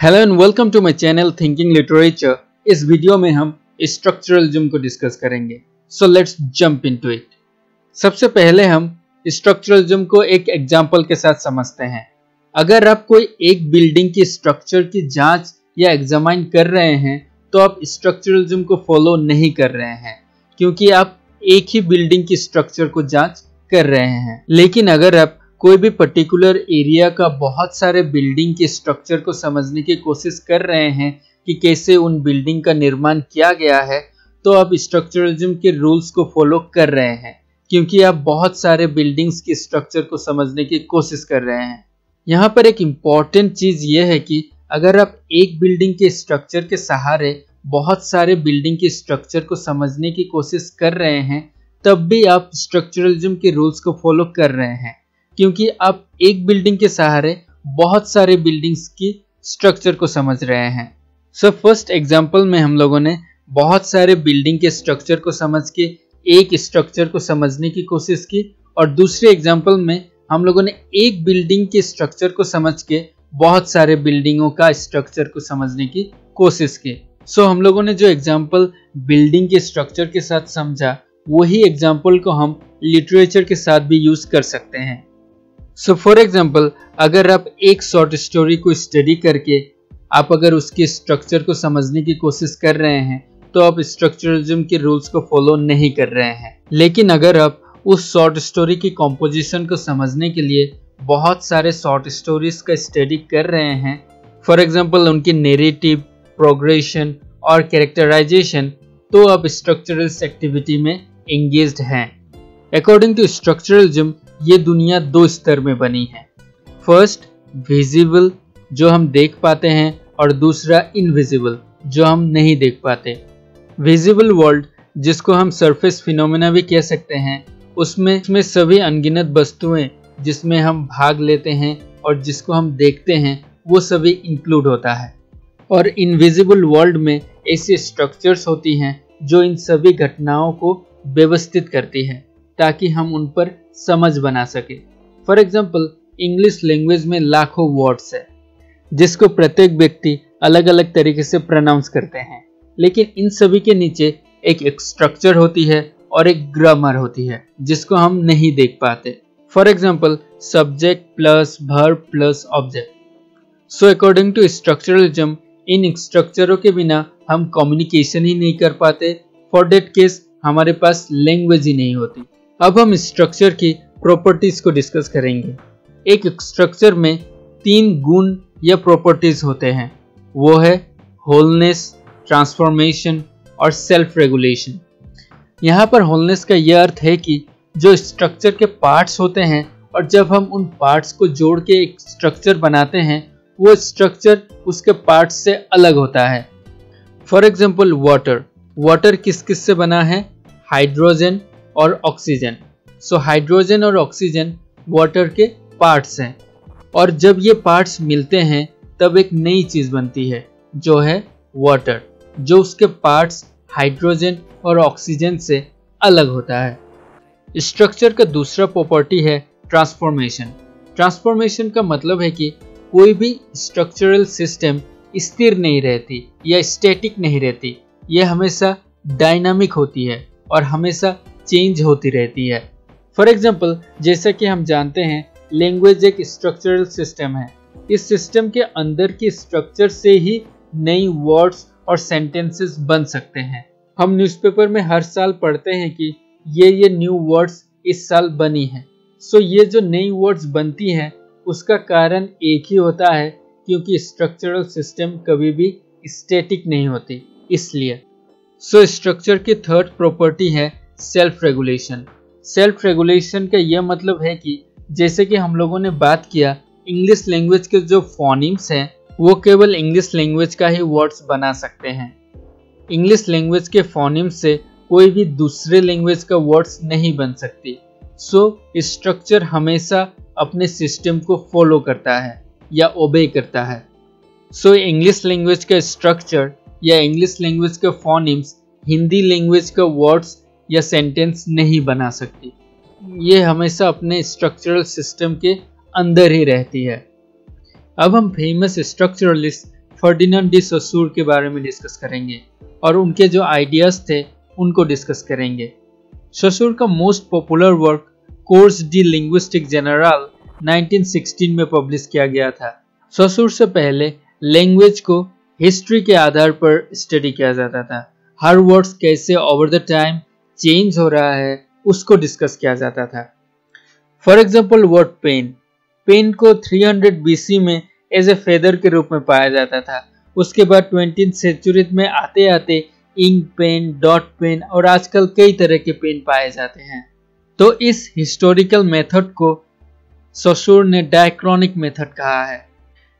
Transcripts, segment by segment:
Hello and welcome to my channel thinking literature. इस video में हम स्ट्रक्चरलिज्म को डिस्कस करेंगे। So let's jump into it. सबसे पहले हम स्ट्रक्चरलिज्म को एक एग्जांपल के साथ समझते हैं। अगर आप कोई एक बिल्डिंग की स्ट्रक्चर की जांच या एग्जामाइन कर रहे हैं तो आप स्ट्रक्चरलिज्म को फॉलो नहीं कर रहे हैं, क्योंकि आप एक ही बिल्डिंग की स्ट्रक्चर को जांच कर रहे हैं। लेकिन अगर आप कोई भी पर्टिकुलर एरिया का बहुत सारे बिल्डिंग के स्ट्रक्चर को समझने की कोशिश कर रहे हैं कि कैसे उन बिल्डिंग का निर्माण किया गया है, तो आप स्ट्रक्चरलिज्म के रूल्स को फॉलो कर रहे हैं, क्योंकि आप बहुत सारे बिल्डिंग्स की स्ट्रक्चर को समझने की कोशिश कर रहे हैं। यहाँ पर एक इम्पॉर्टेंट चीज ये है कि अगर आप एक बिल्डिंग के स्ट्रक्चर के सहारे बहुत सारे बिल्डिंग के स्ट्रक्चर को समझने की कोशिश कर रहे हैं, तब भी आप स्ट्रक्चरलिज्म के रूल्स को फॉलो कर रहे हैं, क्योंकि आप एक बिल्डिंग के सहारे बहुत सारे बिल्डिंग्स की स्ट्रक्चर को समझ रहे हैं। सो फर्स्ट एग्जांपल में हम लोगों ने बहुत सारे बिल्डिंग के स्ट्रक्चर को समझ के एक स्ट्रक्चर को समझने की कोशिश की, और दूसरे एग्जांपल में हम लोगों ने एक बिल्डिंग के स्ट्रक्चर को समझ के बहुत सारे बिल्डिंगों का स्ट्रक्चर को समझने की कोशिश की। सो हम लोगों ने जो एग्जांपल बिल्डिंग के स्ट्रक्चर के साथ समझा, वही एग्जांपल को हम लिटरेचर के साथ भी यूज कर सकते हैं। सो फॉर एग्जाम्पल, अगर आप एक शॉर्ट स्टोरी को स्टडी करके आप अगर उसके स्ट्रक्चर को समझने की कोशिश कर रहे हैं, तो आप स्ट्रक्चरलिज्म के रूल्स को फॉलो नहीं कर रहे हैं। लेकिन अगर आप उस शॉर्ट स्टोरी की कॉम्पोजिशन को समझने के लिए बहुत सारे शॉर्ट स्टोरीज का स्टडी कर रहे हैं, फॉर एग्जाम्पल उनकी नैरेटिव, प्रोग्रेशन और कैरेक्टराइजेशन, तो आप स्ट्रक्चरल एक्टिविटी में एंगेज्ड हैं। अकॉर्डिंग टू स्ट्रक्चरलिज्म, ये दुनिया दो स्तर में बनी है। फर्स्ट विजिबल, जो हम देख पाते हैं, और दूसरा इनविजिबल, जो हम नहीं देख पाते। विजिबल वर्ल्ड, जिसको हम सरफेस फिनोमेना भी कह सकते हैं, उसमें सभी अनगिनत वस्तुएं जिसमें हम भाग लेते हैं और जिसको हम देखते हैं, वो सभी इंक्लूड होता है। और इनविजिबल वर्ल्ड में ऐसी स्ट्रक्चर्स होती हैं जो इन सभी घटनाओं को व्यवस्थित करती है, ताकि हम उन पर समझ बना सके। फॉर एग्जाम्पल, इंग्लिश लैंग्वेज में लाखों वर्ड्स है, जिसको प्रत्येक व्यक्ति अलग अलग तरीके से प्रोनाउंस करते हैं, लेकिन इन सभी के नीचे एक स्ट्रक्चर होती है और एक ग्रामर होती है, जिसको हम नहीं देख पाते। For example, subject plus verb plus object. So according to structuralism, इन स्ट्रक्चरों के बिना हम कम्युनिकेशन ही नहीं कर पाते। फॉर दैट केस हमारे पास लैंग्वेज ही नहीं होती। अब हम स्ट्रक्चर की प्रॉपर्टीज को डिस्कस करेंगे। एक स्ट्रक्चर में 3 गुण या प्रॉपर्टीज होते हैं, वो है होलनेस, ट्रांसफॉर्मेशन और सेल्फ रेगुलेशन। यहाँ पर होलनेस का यह अर्थ है कि जो स्ट्रक्चर के पार्ट्स होते हैं, और जब हम उन पार्ट्स को जोड़ के एक स्ट्रक्चर बनाते हैं, वो स्ट्रक्चर उसके पार्ट्स से अलग होता है। फॉर एग्जाम्पल, वाटर किस किस से बना है? हाइड्रोजन और ऑक्सीजन। सो हाइड्रोजन और ऑक्सीजन वाटर के पार्ट्स हैं, और जब ये पार्ट्स मिलते हैं तब एक नई चीज बनती है, जो है वाटर, जो उसके पार्ट्स हाइड्रोजन और ऑक्सीजन से अलग होता है। स्ट्रक्चर का दूसरा प्रॉपर्टी है ट्रांसफॉर्मेशन। ट्रांसफॉर्मेशन का मतलब है कि कोई भी स्ट्रक्चरल सिस्टम स्थिर नहीं रहती या स्टैटिक नहीं रहती, यह हमेशा डायनामिक होती है और हमेशा चेंज होती रहती है। फॉर एग्जाम्पल, जैसा कि हम जानते हैं, लैंग्वेज एक स्ट्रक्चरल सिस्टम है। इस सिस्टम के अंदर की स्ट्रक्चर से ही नई वर्ड्स और सेंटेंसेस बन सकते हैं। हम न्यूज़पेपर में हर साल पढ़ते हैं कि ये न्यू वर्ड्स इस साल बनी हैं। सो ये जो नई वर्ड्स बनती हैं, उसका कारण एक ही होता है, क्योंकि स्ट्रक्चरल सिस्टम कभी भी स्टैटिक नहीं होती, इसलिए। सो स्ट्रक्चर की थर्ड प्रॉपर्टी है सेल्फ रेगुलेशन। सेल्फ रेगुलेशन का यह मतलब है कि जैसे कि हम लोगों ने बात किया, इंग्लिश लैंग्वेज के जो फोनिम्स हैं, वो केवल इंग्लिश लैंग्वेज का ही वर्ड्स बना सकते हैं। इंग्लिश लैंग्वेज के फोनिम्स से कोई भी दूसरे लैंग्वेज का वर्ड्स नहीं बन सकती। सो स्ट्रक्चर हमेशा अपने सिस्टम को फॉलो करता है या ओबे करता है। सो इंग्लिश लैंग्वेज का स्ट्रक्चर या इंग्लिश लैंग्वेज के फोनिम्स हिंदी लैंग्वेज का वर्ड्स या सेंटेंस नहीं बना सकती। ये हमेशा अपने स्ट्रक्चरल सिस्टम के अंदर ही रहती है। अब हम famous structuralist Ferdinand de Saussure के बारे में डिस्कस करेंगे और उनके जो आइडियाज थे उनको डिस्कस करेंगे। सोसूर का most popular work course D linguistic general 1916 में पब्लिश किया गया था। सोसूर से पहले लैंग्वेज को हिस्ट्री के आधार पर स्टडी किया जाता था। हर वर्ड्स कैसे ओवर द टाइम चेंज हो रहा है उसको डिस्कस किया जाता था। For example word pen, pen को 300 BC में एज ए फेदर के रूप में पाया जाता था। उसके बाद 20th सेंचुरी में आते आते इंक पेन, डॉट पेन और आजकल कई तरह के पेन पाए जाते हैं। तो इस हिस्टोरिकल मेथड को सोसूर ने डायक्रॉनिक मेथड कहा है।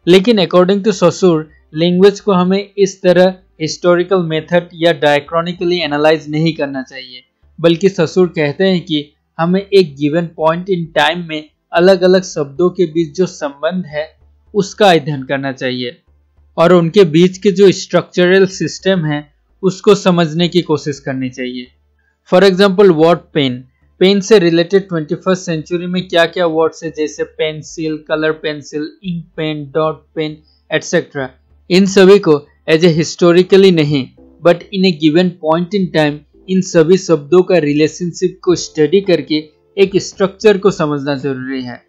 लेकिन अकॉर्डिंग टू सोसूर लैंग्वेज को हमें इस तरह हिस्टोरिकल मेथड या डायक्रॉनिकली एनालाइज नहीं करना चाहिए, बल्कि सोसूर कहते हैं कि हमें एक गिवन पॉइंट इन टाइम में अलग अलग शब्दों के बीच जो संबंध है उसका अध्ययन करना चाहिए और उनके बीच के जो स्ट्रक्चरल सिस्टम है उसको समझने की कोशिश करनी चाहिए। For example word pen, pen से रिलेटेड 21st सेंचुरी में क्या क्या वर्ड्स है जैसे pencil, colour pencil, ink pen, dot pen etcetera, इन सभी को एज ए हिस्टोरिकली नहीं but in a given point in time इन सभी शब्दों का रिलेशनशिप को स्टडी करके एक स्ट्रक्चर को समझना जरूरी है।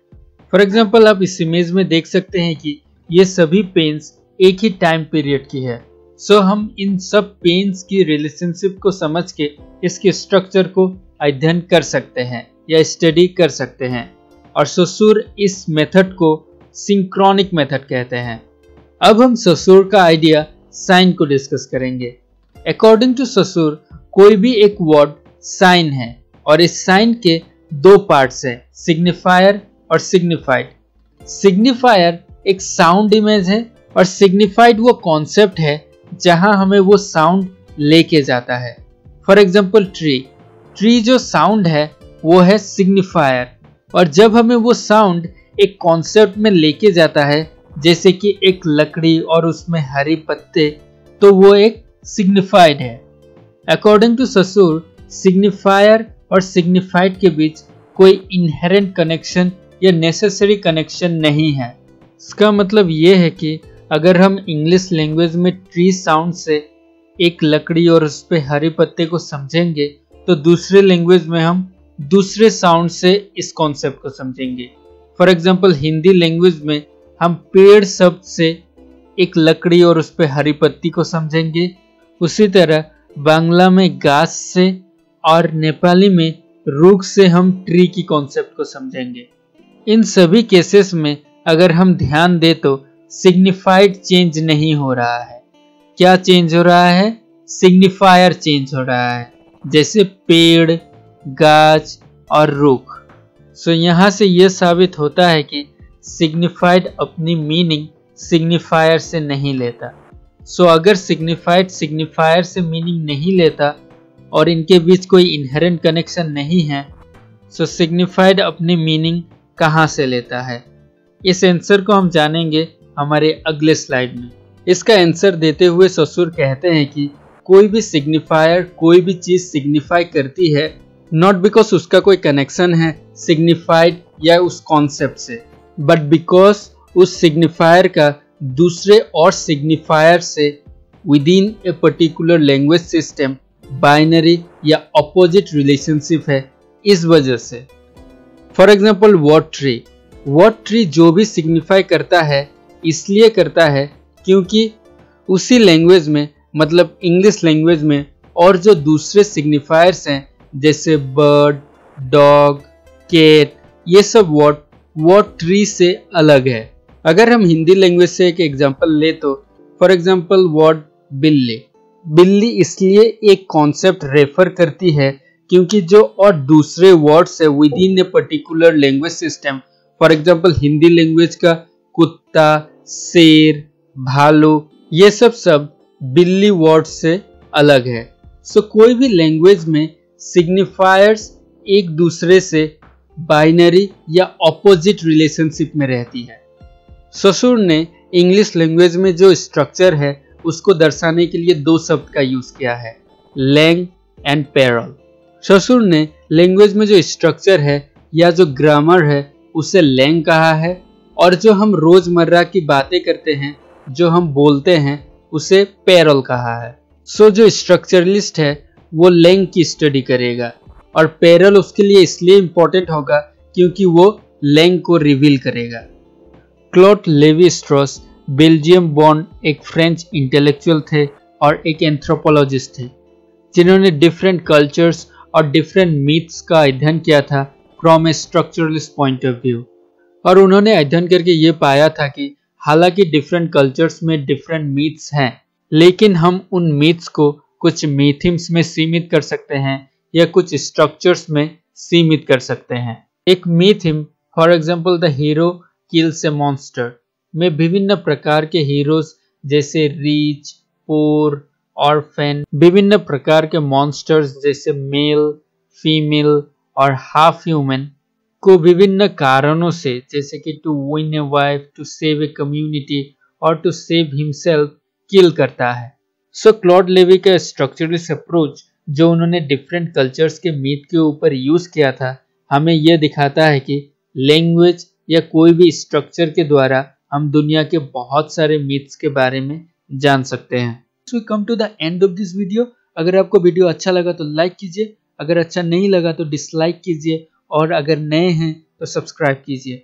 फॉर एग्जाम्पल आप इस इमेज में देख सकते हैं कि ये सभी पेन्स एक ही टाइम पीरियड की है। सो हम इन सब पेन्स की रिलेशनशिप को समझ के इसके स्ट्रक्चर को अध्ययन कर सकते हैं या स्टडी कर सकते हैं और सोसूर इस मेथड को सिंक्रोनिक मेथड कहते हैं। अब हम सोसूर का आइडिया साइन को डिस्कस करेंगे। अकॉर्डिंग टू सोसूर कोई भी एक वर्ड साइन है और इस साइन के दो पार्ट्स है, सिग्निफायर और सिग्निफाइड। सिग्निफायर एक साउंड इमेज है और सिग्निफाइड वो कॉन्सेप्ट है जहां हमें वो साउंड लेके जाता है। फॉर एग्जाम्पल ट्री जो साउंड है वो है सिग्निफायर और जब हमें वो साउंड एक कॉन्सेप्ट में लेके जाता है जैसे कि एक लकड़ी और उसमें हरी पत्ते, तो वो एक सिग्निफाइड है। अकॉर्डिंग टू सोसूर सिग्निफायर और सिग्निफाइड के बीच कोई इनहेरेंट कनेक्शन या नेसेसरी कनेक्शन नहीं है। इसका मतलब ये है कि अगर हम इंग्लिश लैंग्वेज में ट्री साउंड से एक लकड़ी और उस पे हरे पत्ते को समझेंगे तो दूसरे लैंग्वेज में हम दूसरे साउंड से इस कॉन्सेप्ट को समझेंगे। फॉर एग्जाम्पल हिंदी लैंग्वेज में हम पेड़ शब्द से एक लकड़ी और उस पे हरी पत्ती को समझेंगे, उसी तरह बांग्ला में गाछ से और नेपाली में रुख से हम ट्री की कॉन्सेप्ट को समझेंगे। इन सभी केसेस में अगर हम ध्यान दें तो सिग्निफाइड चेंज नहीं हो रहा है। क्या चेंज हो रहा है? सिग्निफायर चेंज हो रहा है, जैसे पेड़, गाछ और रुख। सो यहाँ से यह साबित होता है कि सिग्निफाइड अपनी मीनिंग सिग्निफायर से नहीं लेता। सो अगर सिग्निफाइड सिग्निफायर से मीनिंग नहीं लेता और इनके बीच कोई इनहेरेंट कनेक्शन नहीं है, सो सिग्निफाइड अपनी मीनिंग कहाँ से लेता है? इस आंसर को हम जानेंगे हमारे अगले स्लाइड में। इसका आंसर देते हुए सोसूर कहते हैं कि कोई भी सिग्निफायर कोई भी चीज सिग्निफाई करती है नॉट बिकॉज उसका कोई कनेक्शन है सिग्निफाइड या उस कॉन्सेप्ट से, बट बिकॉज उस सिग्निफायर का दूसरे और सिग्निफायर से with in a particular language system binary या अपोजिट रिलेशनशिप है, इस वजह से। फॉर एग्जाम्पल वर्ड ट्री जो भी सिग्निफाई करता है इसलिए करता है क्योंकि उसी लैंग्वेज में, मतलब इंग्लिश लैंग्वेज में, और जो दूसरे सिग्निफायर्स हैं जैसे बर्ड, डॉग, कैट, ये सब वर्ड ट्री से अलग है। अगर हम हिंदी लैंग्वेज से एक एग्जांपल ले तो फॉर एग्जांपल वर्ड बिल्ली इसलिए एक कॉन्सेप्ट रेफर करती है क्योंकि जो और दूसरे वर्ड्स है with in a particular language system, for example Hindi language का कुत्ता, शेर, भालू, ये सब बिल्ली वर्ड से अलग है। सो कोई भी लैंग्वेज में सिग्निफायर्स एक दूसरे से बाइनरी या ऑपोजिट रिलेशनशिप में रहती है। सोसूर ने इंग्लिश लैंग्वेज में जो स्ट्रक्चर है उसको दर्शाने के लिए दो शब्द का यूज किया है, लैंग एंड पैरल। सोसूर ने लैंग्वेज में जो स्ट्रक्चर है या जो ग्रामर है उसे लैंग कहा है, और जो हम रोजमर्रा की बातें करते हैं जो हम बोलते हैं उसे पैरोल कहा है। सो जो स्ट्रक्चरलिस्ट है वो लैंग की स्टडी करेगा और पैरोल उसके लिए इसलिए इम्पोर्टेंट होगा क्योंकि वो लैंग को रिवील करेगा। Claude Levi Strauss Belgium born एक फ्रेंच इंटेलेक्चुअल थे और एक एंथ्रोपोलॉजिस्ट थे जिन्होंने डिफरेंट कल्चर्स और डिफरेंट मीथ्स का अध्ययन किया था from A structuralist point of view. और उन्होंने अध्ययन करके ये पाया था कि हालांकि डिफरेंट कल्चर्स में डिफरेंट मीथ्स हैं, लेकिन हम उन मीथ्स को कुछ मीथिम्स में सीमित कर सकते हैं या कुछ स्ट्रक्चर्स में सीमित कर सकते हैं। एक mytheme for example the hero kills a monster में विभिन्न प्रकार के हीरोज जैसे रिच, पोर, ऑर्फेन, विभिन्न प्रकार के मॉन्स्टर्स जैसे मेल, फीमेल और हाफ ह्यूमन को विभिन्न कारणों से जैसे कि to win a wife, to save a community और टू सेव हिमसेल्फ किल करता है। सो क्लॉड लेवी का स्ट्रक्चरलिस्ट अप्रोच जो उन्होंने डिफरेंट कल्चर्स के मीथ के ऊपर यूज किया था, हमें यह दिखाता है कि लैंग्वेज या कोई भी स्ट्रक्चर के द्वारा हम दुनिया के बहुत सारे मीथ्स के बारे में जान सकते हैं। So we come to the end of this video. अगर आपको वीडियो अच्छा लगा तो लाइक कीजिए, अगर अच्छा नहीं लगा तो डिसलाइक कीजिए और अगर नए हैं तो सब्सक्राइब कीजिए।